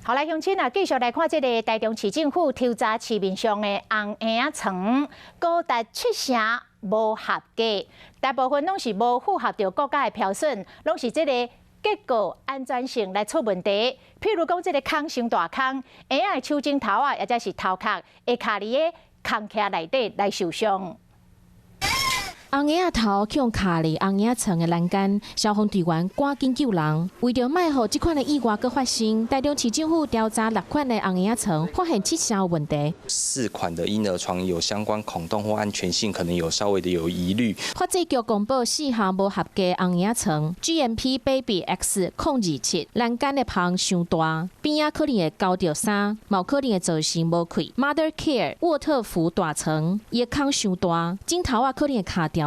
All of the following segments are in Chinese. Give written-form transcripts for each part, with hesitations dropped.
好来，乡亲啊，继续来看这个台中市政府抽查市面上的红婴仔床，高达7成无合格，大部分拢是无符合着国家的标准，拢是这个结构安全性来出问题。譬如讲，这个空伤大空，婴仔的手指头啊，或者是头壳会卡伫个空壳内底来受伤。 红婴仔头去用卡里红婴仔床的栏杆，消防队员赶紧救人。为着卖互这款的意外搁发生，台中市政府调查6款的红婴仔床，发现7成有问题。4款的婴儿床有相关孔洞或安全性可能有稍微的有疑虑。发展局公布4项无合格红婴仔床 ，GMP Baby X027，栏杆的旁伤大，边仔可能会交着衫，毛可能会造成无开。Mother Care 沃特福大床，伊的孔伤大，枕头啊可能会卡掉。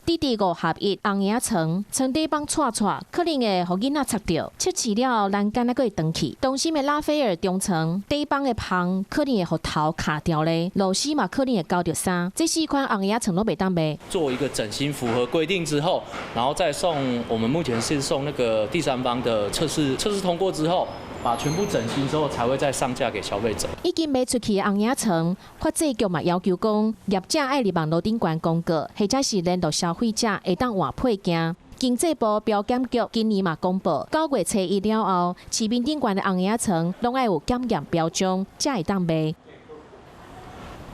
弟弟5合1红婴仔床，床底帮串，可能会互囡仔插到，切试了栏杆还佫会断去。东心的拉斐尔中床底帮的旁，可能会互头卡掉咧，螺丝嘛可能会交着衫。这4款红婴仔床都袂当卖。做一个整形符合规定之后，然后再送我们目前是送那个第三方的测试通过之后。 把全部整形之后，才会再上架给消费者。已经卖出去的红婴仔床，发展局嘛要求讲，业者爱入网络顶悬公告，或者是联络消费者会当换配件。经济部标检局今年嘛公布，9月初1了后，市面顶悬的红婴仔床拢爱有检验标章，才会当卖。